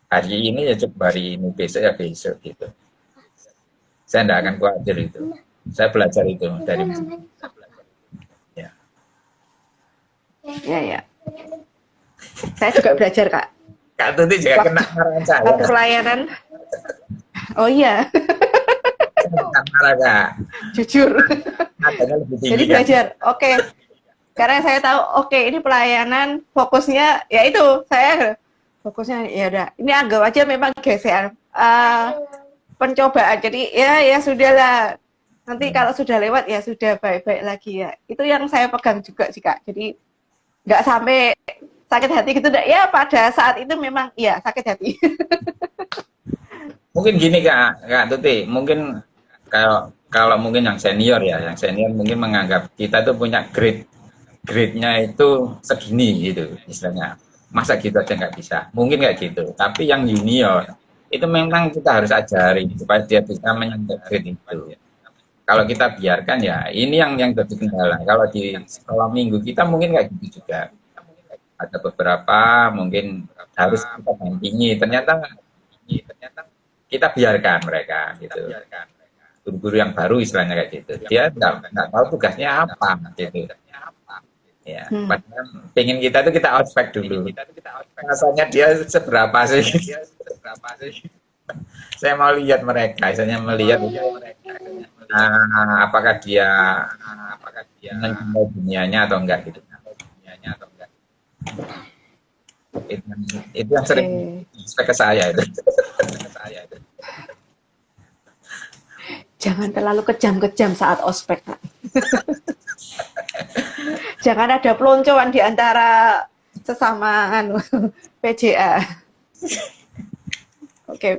Hari ini ya cukup hari ini, besok ya besok gitu. Saya tidak akan khawatir itu. Saya belajar itu dari ya. Ya. Saya juga belajar Kak. Kak Tuti juga kena marah saya. Waktu pelayanan. Oh iya. Marah Kak. Jujur. Lebih tinggi, jadi belajar oke. Karena saya tahu oke, ini pelayanan fokusnya ya itu saya fokusnya ya udah ini anggap aja memang gesekan pencobaan, jadi ya sudahlah, nanti kalau sudah lewat ya sudah baik-baik lagi ya, itu yang saya pegang juga sih Kak. Jadi nggak sampai sakit hati gitu ya, pada saat itu memang ya sakit hati. Mungkin gini Kak Tuti, mungkin kalau mungkin yang senior mungkin menganggap kita tuh punya grade-nya itu segini gitu istilahnya. Masa gitu aja nggak bisa, mungkin kayak gitu. Tapi yang junior itu memang kita harus ajari supaya dia bisa menyentuh grade itu. kalau kita biarkan ya ini yang jadi kendala. Kalau di sekolah minggu kita mungkin kayak gitu juga. Ada beberapa mungkin harus kita dampingi. Ternyata kita biarkan mereka gitu. Guru-guru yang baru istilahnya kayak gitu. Dia nggak tahu tugasnya apa gitu. Ya, padahal pengen kita tuh kita outback dulu. Rasanya dia seberapa sih? Saya mau lihat mereka, misalnya melihat apakah dia mencintai dunianya atau enggak gitu. Itu yang sering ke saya itu. Jangan terlalu kejam-kejam saat ospek, Pak. Jangan ada peloncoan di antara sesama PJA. Oke,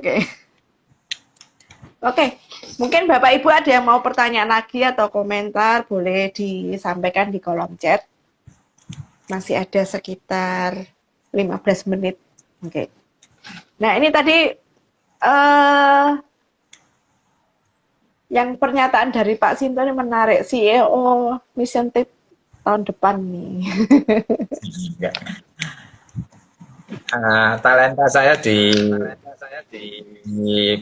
mungkin Bapak Ibu ada yang mau pertanyaan lagi atau komentar, boleh disampaikan di kolom chat. Masih ada sekitar 15 menit. Oke. Nah, ini tadi yang pernyataan dari Pak Sinto ini menarik, CEO Mission Trip tahun depan nih. Talenta saya di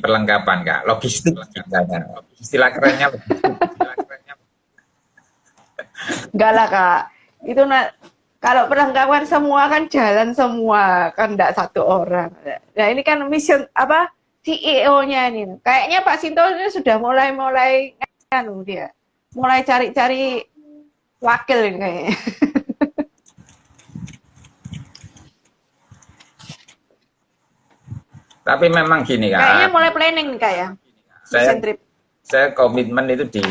perlengkapan, Kak, logistik misalnya. Istilah kerennya logistik. Enggak lah, Kak. Itu kalau perlengkapan semua kan jalan semua, kan enggak satu orang. Nah, ini kan mission apa? CEO-nya ini. Kayaknya Pak Sinto ini sudah mulai dia. Mulai cari-cari wakil ini kayaknya. Tapi memang gini, Kak. Kayaknya mulai planning nih, Kak ya. Saya komitmen itu di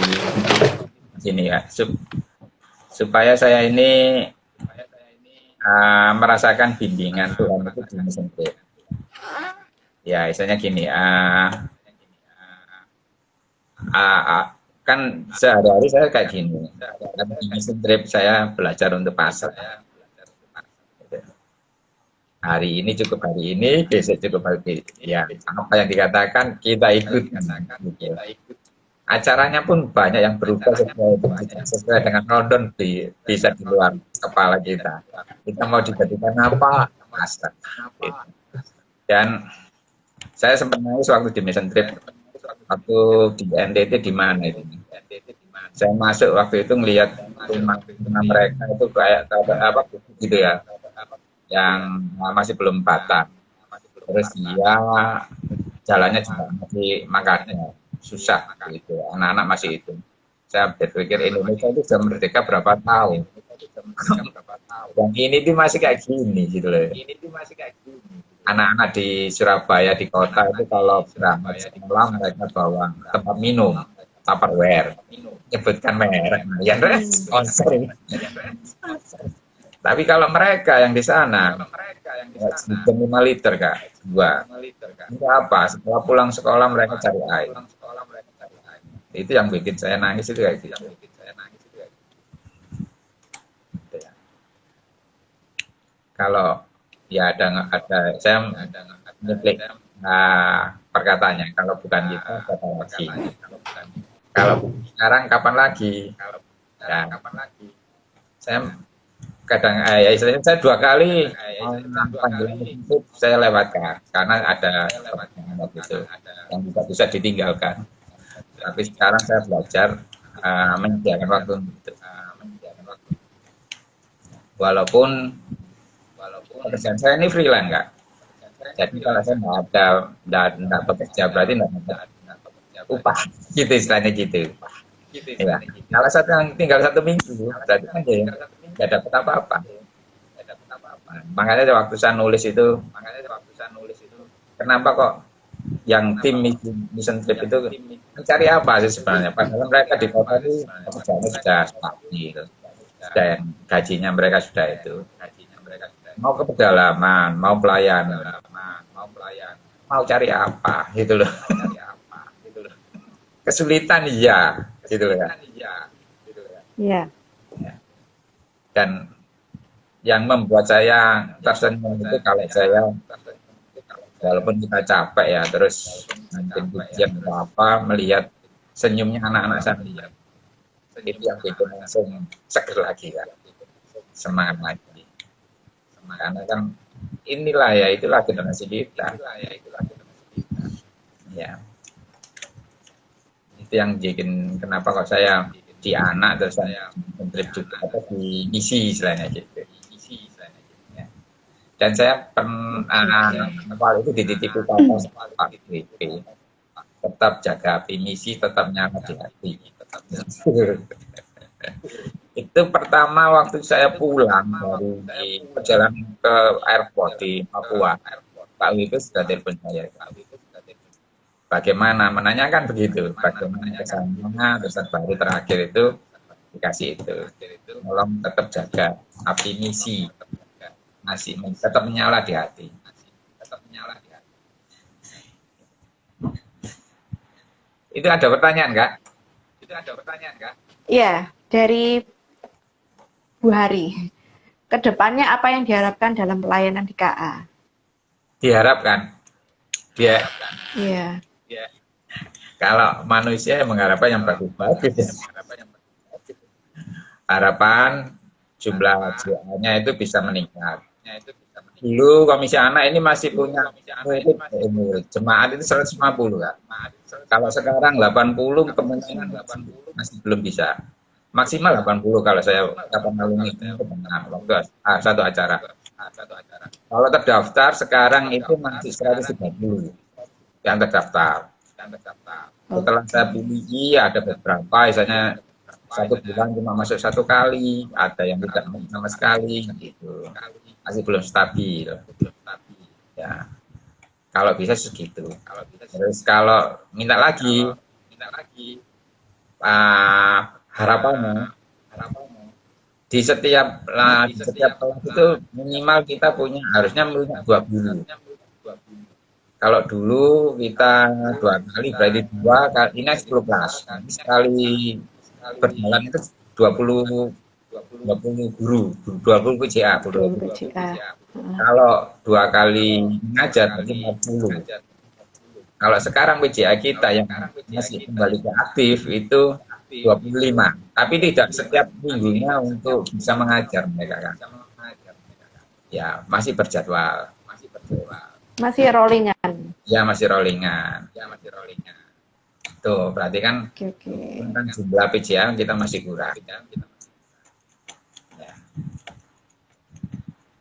sini ya. Supaya saya ini merasakan bimbingan Tuhan itu di Mission Trip. Ya, misalnya gini, kan sehari-hari saya kayak gini. Di Mission Trip saya belajar untuk pasar. Hari ini cukup hari ini, besok cukup hari ini. Ya, apa yang dikatakan kita ikut. Acaranya pun banyak yang berubah sesuai dengan London bisa di luar kepala kita. Kita mau dijadikan apa? Pasar. Dan saya sempat nangis waktu di Mission Trip, waktu di NTT di mana itu. Saya masuk waktu itu ngelihat rumah mereka itu kayak apa gitu ya, yang masih belum batang. Terus dia jalannya juga masih makanya susah gitu. Anak-anak masih itu. Saya berpikir Indonesia itu sudah merdeka berapa tahun. Dan ini tuh masih kayak gini gitu loh. Anak-anak di Surabaya di kota itu kalau berangkat sekolah mereka bawa tempat minum Tupperware, nyebutkan merek, yang sponsor. Tapi kalau mereka yang di sana, 5 liter, Kak, 2. Itu apa? Setelah pulang sekolah mereka cari air. Itu yang bikin saya nangis itu kayak gitu. Kalau ya ada saya nyeplik perkataannya. Kalau bukan gitu, kapan lagi? Kalau sekarang kapan lagi? Ya, saya kadang istilahnya saya 2 kali panggilan itu saya lewatkan karena ada itu yang tidak bisa ditinggalkan. Tapi sekarang saya belajar menyediakan waktu untuk walaupun pekerjaan saya ini freelance, Kak. Jadi kalau saya nggak bekerja berarti nggak dapat upah gitu istilahnya gitu. Ya. Kalau tinggal 1 minggu berarti kan ya nggak dapat apa-apa. Makanya waktu saya nulis itu, kenapa kok yang tim Mission Trip itu mencari apa sih sebenarnya? Padahal mereka di kota itu pekerjaannya sudah stabil, sudah gajinya mereka sudah itu. Mau ke pedalaman, mau pelayanan, mau cari apa gitu loh. Kesulitan iya, gitu loh ya. Iya. Dan yang membuat saya tersenyum itu kalau saya walaupun kita capek ya terus mungkin ujian atau apa melihat senyumnya anak-anak saya lihat. Itu yang bikin langsung seger lagi kan, semangat lagi. Karena kan inilah ya, itulah generasi kita. Ya, itu yang bikin kenapa kok saya di anak terus saya mentrip juga apa di misi istilahnya gitu. Ya. Dan saya awal itu dititipi Pak BP, tetap jaga api misi, tetap nyala di hati. Itu pertama waktu saya pulang dari perjalanan ke airport di Papua, Pak Wibi sudah telepon saya. Bagaimana menanyakan begitu, bagaimana kesannya, terus baru terakhir itu dikasih itu, tolong tetap jaga api misi, masih tetap menyala di hati. Itu ada pertanyaan, Kak? Iya, dari Bu Hari. Kedepannya apa yang diharapkan dalam pelayanan di KA? Diharapkan, dia Iya. kalau manusia yang mengharapkan yang bagus-bagus ya. Harapan jumlah JA-nya itu bisa meningkat. Dulu komisi anak ini masih punya jemaat itu 150 kan. Kalau sekarang 80 kemungkinan masih belum bisa. Maksimal 80 kalau saya kapan lalu itu waktu satu acara. Kalau terdaftar sekarang itu masih 130 yang terdaftar. Setelah saya pilih ada beberapa, misalnya satu bulan cuma masuk satu kali, ada yang tidak masuk sama sekali, gitu. Masih belum stabil. Ya, kalau bisa segitu. Terus kalau minta lagi, harapannya di setiap kelas itu minimal kita harusnya punya 2 guru. Kalau dulu kita 2 kali berarti 2 kali, ini 10 kelas. Sekali berjalan itu 20 guru, 20 PJA. Kalau 2 kali ngajar berarti 40. Kalau sekarang PJA kita yang masih kembali ke aktif itu 25. Tapi tidak setiap minggunya untuk bisa mengajar mereka kan. Ya, masih berjadwal. Masih rollingan. Ya, masih rollingan. Tuh, berarti kan tentang jumlah PJA kita masih kurang. Ya.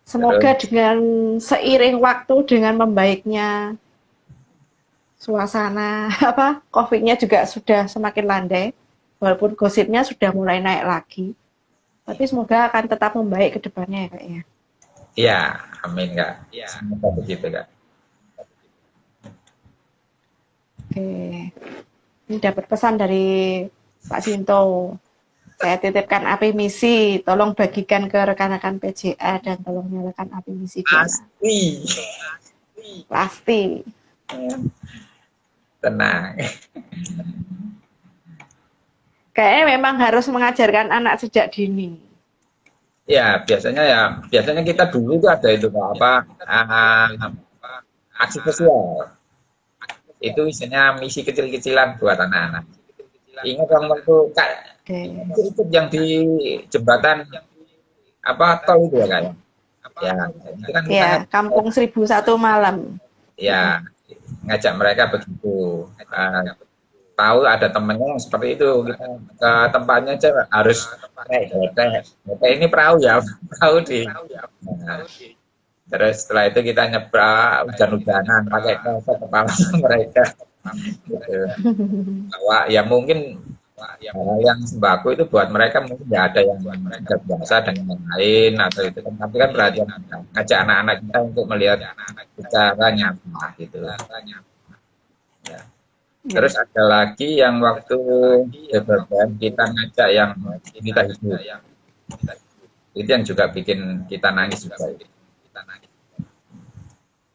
Semoga dengan seiring waktu, dengan membaiknya suasana COVID-nya juga sudah semakin landai, walaupun gosipnya sudah mulai naik lagi. Tapi semoga akan tetap membaik ke depannya ya, Kak ya. Iya, amin Kak. Semoga begitu Kak. Oke, ini dapat pesan dari Pak Sinto. Saya titipkan api misi, tolong bagikan ke rekan-rekan PJA dan tolong nyalakan api misi. Pasti. Tenang. Kayaknya memang harus mengajarkan anak sejak dini. Ya, biasanya kita dulu itu ada itu aksi sosial. Itu isinya misi kecil-kecilan buat anak-anak. Ingat waktu Kak, itu yang di jembatan tol itu ya Kak? Ya, itu kan ya, Kampung 1001 Malam. Ya, ngajak mereka begitu. Tahu ada temennya yang seperti itu, kita ke tempatnya aja harus ini perahu ya, perahu di. Nah, terus setelah itu kita nyebrang hujan-hujanan pakai kepala mereka. Gitu. Bahwa ya mungkin yang sembako itu buat mereka mungkin ya ada yang biasa dan yang lain atau itu kan, tapi kan perhatian ngajak anak-anak kita untuk melihat secara nyata gitu. Ya. Terus ada lagi yang waktu beberapa kita ngajak yang kita hidup, itu yang juga bikin kita nangis juga.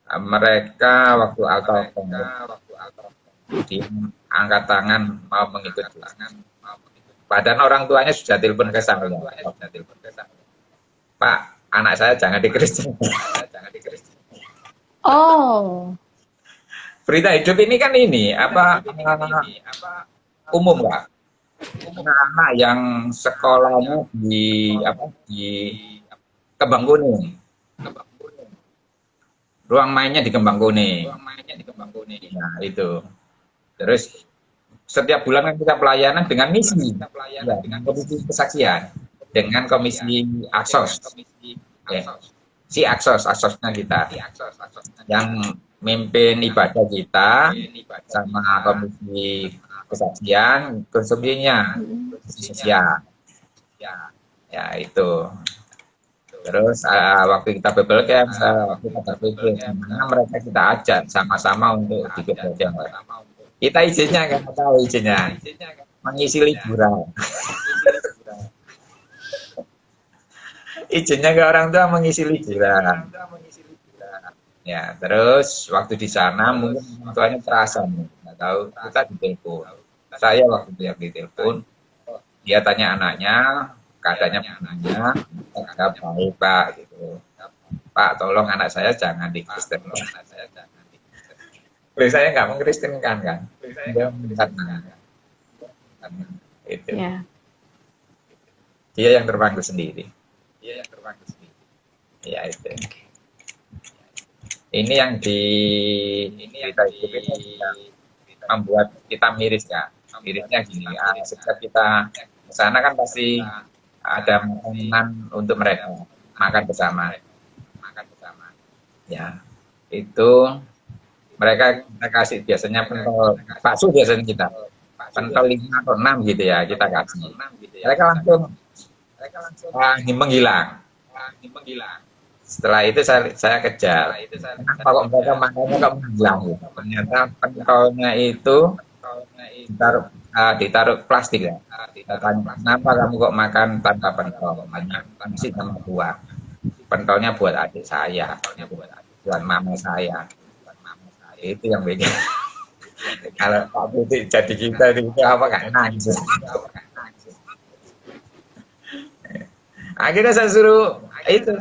Mereka waktu altar di angkat tangan mau mengikuti. Padahal orang tuanya sudah telepon ke saya. Pak, anak saya jangan dikristen. Oh. Berita hidup ini kan ini umum lah. Anak-anak yang sekolahnya di apa di Kembang Kuning, ruang mainnya di Kembang Kuning. Nah itu. Terus setiap bulan kan kita pelayanan dengan misi, ya, dengan komisi kesaksian, dengan komisi aksos, ya, si aksosnya kita, yang mimpin ibadah kita sama komisi kesaksian, konsumsinya sosial, ya itu. Terus waktu kita Bible Camp, kita berpikir gimana mereka kita ajak sama-sama untuk di gereja. Kita izinnya nggak tahu izinnya, mengisi liburan. Izinnya ke orang tua mengisi liburan. Ya, terus waktu di sana mungkin orang tuanya terasa nih, nggak tahu kita ditelepon. Saya waktu itu yang ditelepon, dia tanya anaknya, keadaannya anaknya, agak baik Pak, gitu. Pak, tolong anak saya jangan di Kristen. Saya nggak mengkristenkan kan, dia melihat itu. Ya. Dia yang terpanggil sendiri. Ya itu. Ini yang kita hidup ini membuat kita miris ya. Mirisnya gini, setiap kita ke sana kan pasti ada makanan untuk mereka makan bersama. Ya, itu mereka kita kasih biasanya pentol bakso biasanya kita pentol 5 atau 6 gitu ya kita kasih. Mereka langsung menghilang. Setelah itu saya kejar. Kenapa kok mereka makannya kok menghilang? Ternyata pentolnya itu ditaruh plastik ya. Kenapa kamu kok makan tanpa pentol? Masih sama buah. Pentolnya buat adik saya, buat mama saya. Itu yang beda. Kalau Pak Putih jadi kita itu apa kan nangis. Akhirnya saya suruh itu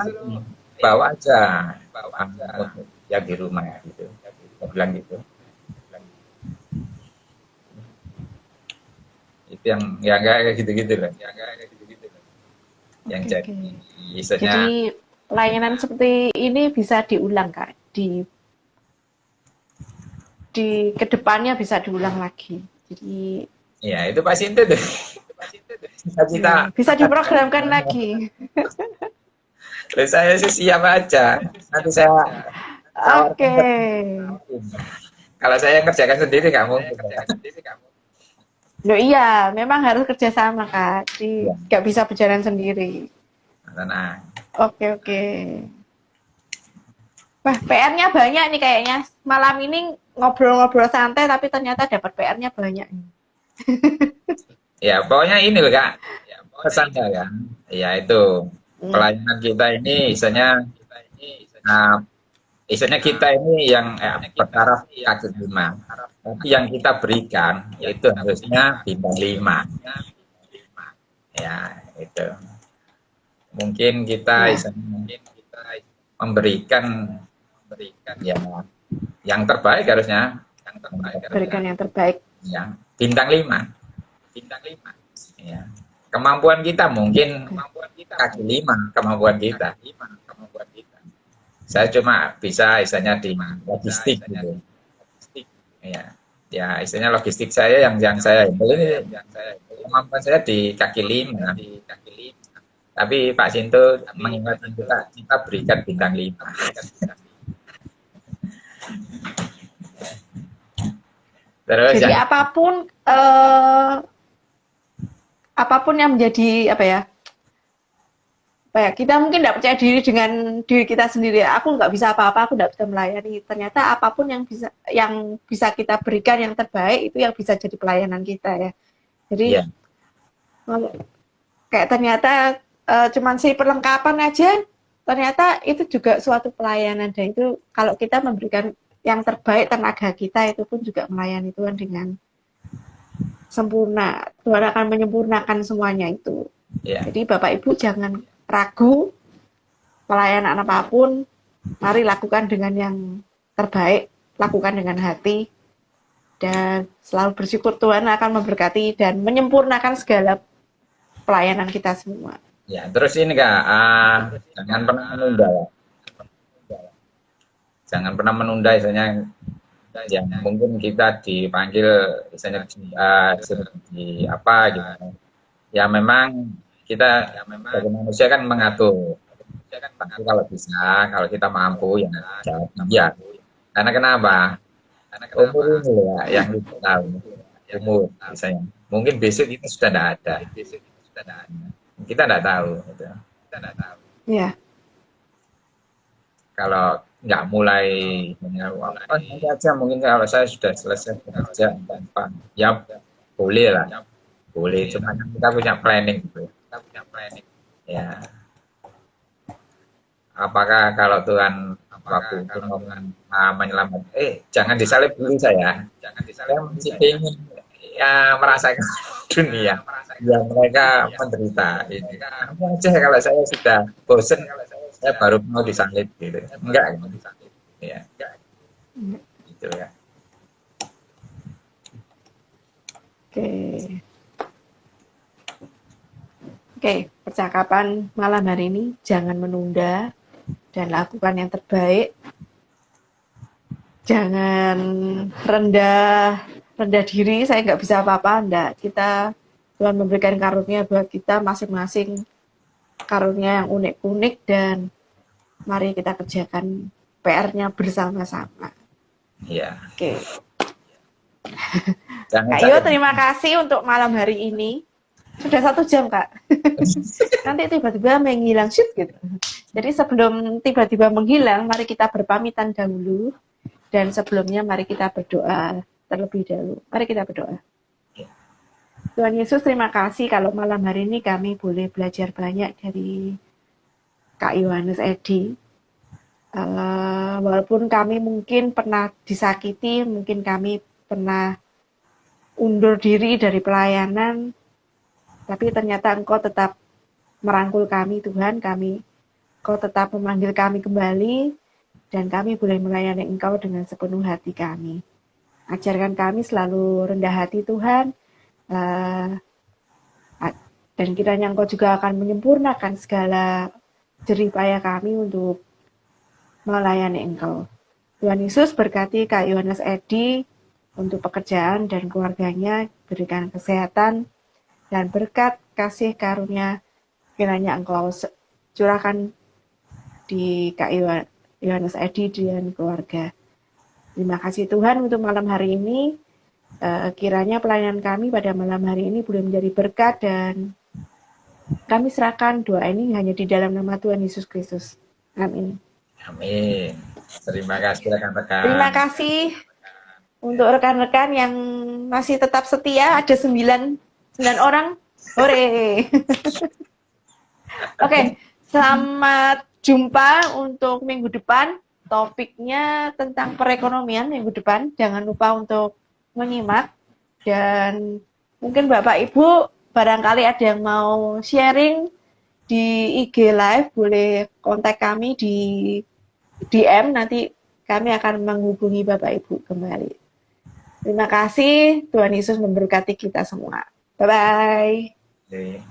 bawa aja yang di rumah gitu. Saya bilang gitu. Itu yang kayak gitu-gitu loh. Yang jadi misalnya. Jadi layanan seperti ini bisa diulang Kak di kedepannya bisa diulang lagi. Jadi ya itu pasti itu deh. Bisa diprogramkan lagi. Saya sih siap aja. Nanti saya Oke. Kalau saya kerjakan sendiri nggak mungkin. Loh iya, memang harus kerjasama Kak. Jadi nggak bisa berjalan sendiri. Tenang. Oke. Wah, PR-nya banyak nih kayaknya. Malam ini ngobrol-ngobrol santai tapi ternyata dapat PR-nya banyak. Ya, pokoknya ini loh Kak. Pesan saya, ya itu pelayanan kita ini istilahnya kita ini yang bertaraf kaki 5. Tapi yang kita berikan itu harusnya bintang 5. Ya, itu. Mungkin kita memberikan ya yang terbaik harusnya. Berikan yang terbaik. Ya, bintang 5. Ya. Kemampuan kita mungkin kaki 5 kemampuan kita. Saya cuma bisa istilahnya di logistik gitu. Ya istilahnya logistik saya yang saya ini kemampuan saya di kaki 5. Tapi Pak Sinto mengingatkan kita berikan bintang 5. Terus jadi apapun yang menjadi apa ya, kita mungkin tidak percaya diri dengan diri kita sendiri. Aku nggak bisa apa-apa, aku nggak bisa melayani. Ternyata apapun yang bisa kita berikan yang terbaik itu yang bisa jadi pelayanan kita ya. Jadi kayak ternyata cuman si perlengkapan aja, ternyata itu juga suatu pelayanan. Dan itu kalau kita memberikan yang terbaik tenaga kita, itu pun juga melayani Tuhan dengan sempurna. Tuhan akan menyempurnakan semuanya itu. Jadi Bapak Ibu jangan ragu, pelayanan apapun, mari lakukan dengan yang terbaik, lakukan dengan hati, dan selalu bersyukur Tuhan akan memberkati dan menyempurnakan segala pelayanan kita semua. Ya, terus ini Kak, jangan pernah menunda ya. Jangan pernah menunda, misalnya yang mungkin kita dipanggil misalnya di apa gitu. Ya memang kita sebagai manusia kan mengatur. Tapi kalau bisa, kalau kita mampu ya jawab iya. Karena kenapa? Umur ini ya yang kita tahu. Umur misalnya. Mungkin besok itu sudah tidak ada. Kita tidak tahu. Gitu. Ya, Kalau nggak mulai nanti aja, mungkin kalau saya sudah selesai bekerja tanpa ya boleh lah, boleh, cuma kan kita punya planning gitu ya. Apakah kalau Tuhan waktu itu menyelamatkan, jangan disalib dulu, saya masih ingin ya merasakan dunia yang mereka menderita ini. Nanti aja kalau saya sudah bosen, saya baru mau disalib gitu. Enggak kan? Ya, gitu ya. Oke, percakapan malam hari ini, jangan menunda dan lakukan yang terbaik. Jangan rendah diri, saya nggak bisa apa-apa, enggak. Tuhan memberikan karunia buat kita masing-masing, karunia yang unik-unik, dan mari kita kerjakan PR-nya bersama-sama. Iya. Oke. Jangan Kak Yo, terima kasih untuk malam hari ini. Sudah 1 jam, Kak. Nanti tiba-tiba menghilang shoot gitu. Jadi sebelum tiba-tiba menghilang, mari kita berpamitan dahulu. Dan sebelumnya mari kita berdoa terlebih dahulu. Mari kita berdoa. Tuhan Yesus, terima kasih kalau malam hari ini kami boleh belajar banyak dari Kak Yohanes Edi. Walaupun kami mungkin pernah disakiti, mungkin kami pernah undur diri dari pelayanan, tapi ternyata Engkau tetap merangkul kami, Tuhan. Engkau tetap memanggil kami kembali, dan kami boleh melayani Engkau dengan sepenuh hati kami. Ajarkan kami selalu rendah hati, Tuhan, dan kiranya Engkau juga akan menyempurnakan segala jerih payah kami untuk melayani Engkau. Tuhan Yesus berkati Kak Yohanes Edi untuk pekerjaan dan keluarganya, berikan kesehatan dan berkat kasih karunia kiranya Engkau curahkan di Kak Yohanes Edi dan keluarga. Terima kasih Tuhan untuk malam hari ini. Kiranya pelayanan kami pada malam hari ini boleh menjadi berkat, dan kami serahkan doa ini hanya di dalam nama Tuhan Yesus Kristus. Amin. Amin. Terima kasih rekan-rekan. Terima kasih untuk rekan-rekan yang masih tetap setia, ada 9 orang. Hore. Oke, selamat jumpa untuk minggu depan. Topiknya tentang perekonomian minggu depan. Jangan lupa untuk menyimak, dan mungkin Bapak Ibu barangkali ada yang mau sharing di IG Live, boleh kontak kami di DM, nanti kami akan menghubungi Bapak Ibu kembali. Terima kasih, Tuhan Yesus memberkati kita semua. Bye-bye. Oke.